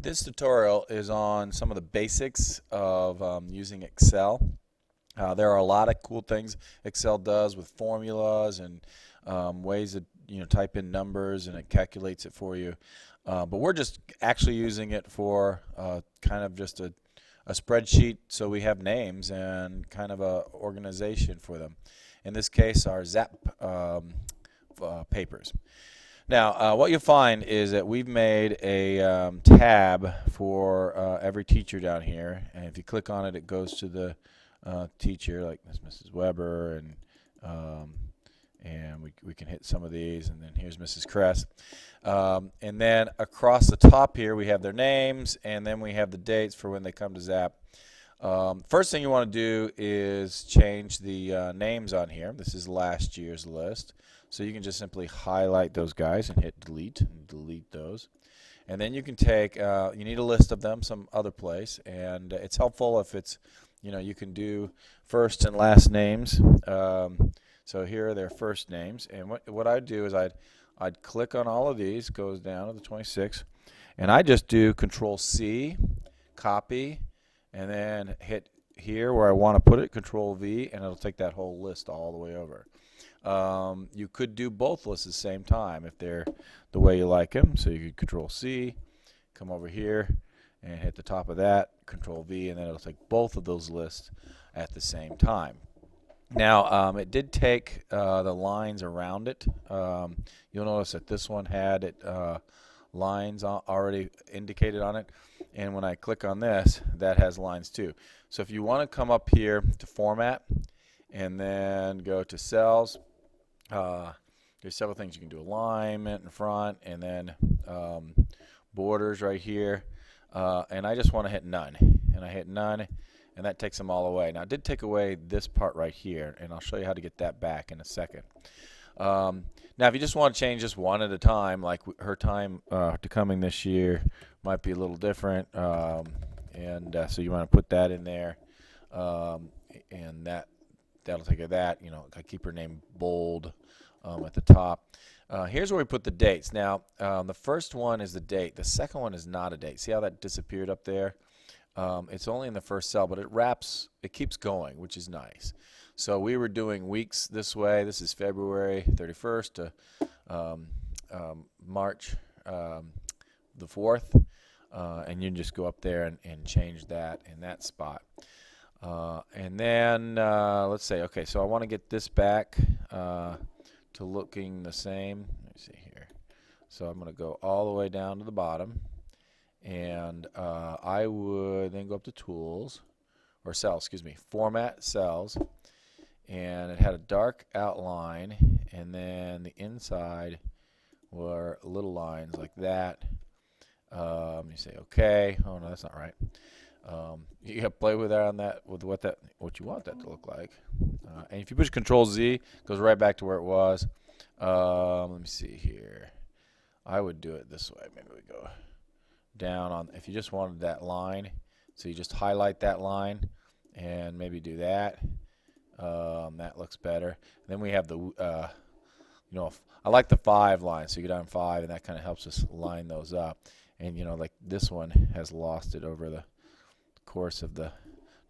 This tutorial is on some of the basics of using Excel. There are a lot of cool things Excel does with formulas and ways to type in numbers and it calculates it for you. But we're just actually using it for kind of just a spreadsheet, so we have names and kind of a organization for them. In this case, our ZAP papers. Now, what you'll find is that we've made a tab for every teacher down here, and if you click on it, it goes to the teacher, like this Mrs. Weber, and we can hit some of these, and then here's Mrs. Kress. And then across the top here, we have their names, and then we have the dates for when they come to ZAP. First thing you want to do is change the names on here. This is last year's list. So you can just simply highlight those guys and hit delete and delete those. And then you can take, you need a list of them some other place, and it's helpful if it's, you can do first and last names. So here are their first names, and what I'd do is I'd click on all of these, goes down to the 26, and I just do Control C, copy, and then hit here where I want to put it, Control V, and it'll take that whole list all the way over. You could do both lists at the same time if they're the way you like them. So you could Control C, come over here, and hit the top of that, Control V, and then it'll take both of those lists at the same time. Now, it did take the lines around it. You'll notice that this one had lines already indicated on it, and when I click on this, that has lines too. So if you want to come up here to Format and then go to Cells, there's several things you can do: alignment in front, and then borders right here, and I just want to hit none, and I hit none, and that takes them all away. Now, I did take away this part right here, and I'll show you how to get that back in a second. Now, if you just want to change this one at a time, like her time to coming this year might be a little different, and so you want to put that in there, and that'll take care of that. I keep her name bold at the top. Here's where we put the dates. Now, the first one is the date. The second one is not a date. See how that disappeared up there? It's only in the first cell, but it keeps going, which is nice. So we were doing weeks this way. This is February 31st to March the 4th, and you can just go up there and change that in that spot. And then let's say, okay, so I want to get this back to looking the same. Let me see here. So I'm going to go all the way down to the bottom, and I would then go up to Tools, or Cells, excuse me, Format, Cells, and it had a dark outline, and then the inside were little lines like that. You say, okay. Oh no, that's not right. You gotta play with that on that, with what you want that to look like. And if you push Control Z, it goes right back to where it was. Let me see here. I would do it this way. Maybe we go down on, if you just wanted that line, so you just highlight that line and maybe do that. That looks better. And then we have the, I like the 5 lines, so you go down 5, and that kind of helps us line those up. And like this one has lost it over the course of the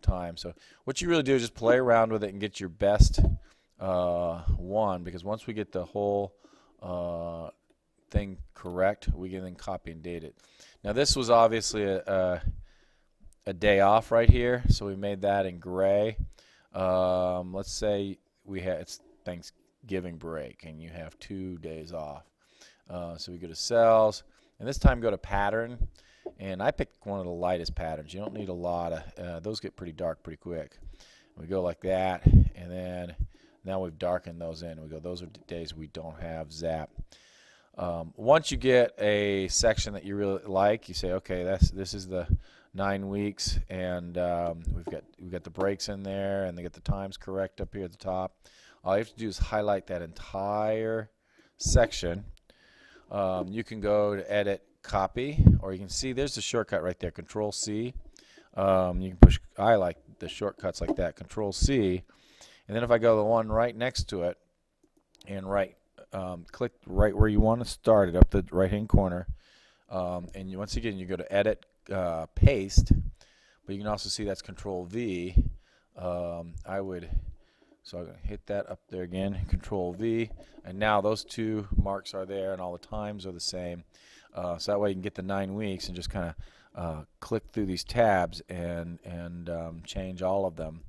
time. So what you really do is just play around with it and get your best one, because once we get the whole thing correct, we can then copy and date it. Now, this was obviously a day off right here, so we made that in gray. Let's say it's Thanksgiving break and you have 2 days off. So we go to Cells, and this time go to Pattern, and I picked one of the lightest patterns. You don't need a lot of those, get pretty dark pretty quick. We go like that, and then now we've darkened those in. We go, those are days we don't have ZAP. Once you get a section that you really like, you say, okay, this is the 9 weeks, and we've got the breaks in there, and they get the times correct up here at the top. All you have to do is highlight that entire section. You can go to Edit, Copy, or you can see there's the shortcut right there, Control C. You can push, I like the shortcuts like that, Control C, and then if I go to the one right next to it and click right where you want to start it, up the right hand corner, And once again, you go to Edit, Paste, but you can also see that's Control V. So I'm going to hit that up there again, Control V, and now those two marks are there, and all the times are the same. So that way you can get the 9 weeks and just kind of click through these tabs and change all of them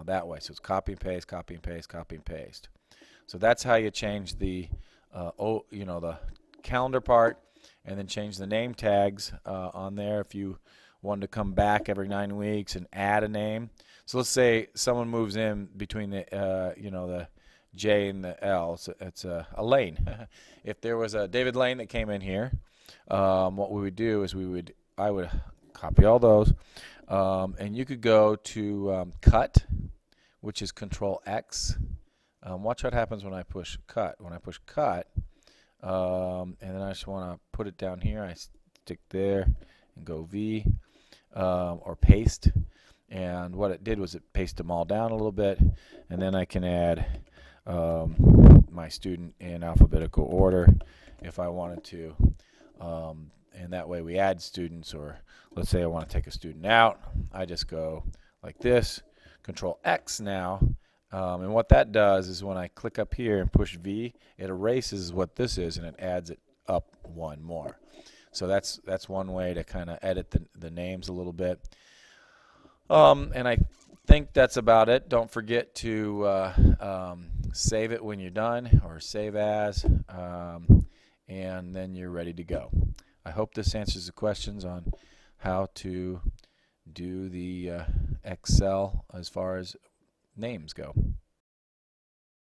that way. So it's copy and paste, copy and paste, copy and paste. So that's how you change the the calendar part, and then change the name tags on there if you wanted to come back every 9 weeks and add a name. So let's say someone moves in between the the J and the L. So it's a Lane. If there was a David Lane that came in here, what we would do is I would copy all those, and you could go to Cut, which is Control X. Watch what happens when I push Cut. When I push Cut, and then I just want to put it down here, I stick there and go V, or Paste. And what it did was it pasted them all down a little bit, and then I can add my student in alphabetical order if I wanted to. And that way we add students, or let's say I want to take a student out, I just go like this, Control X now, and what that does is when I click up here and push V, it erases what this is and it adds it up one more. So that's one way to kind of edit the names a little bit. And I think that's about it. Don't forget to save it when you're done, or save as, and then you're ready to go. I hope this answers the questions on how to do the Excel as far as names go.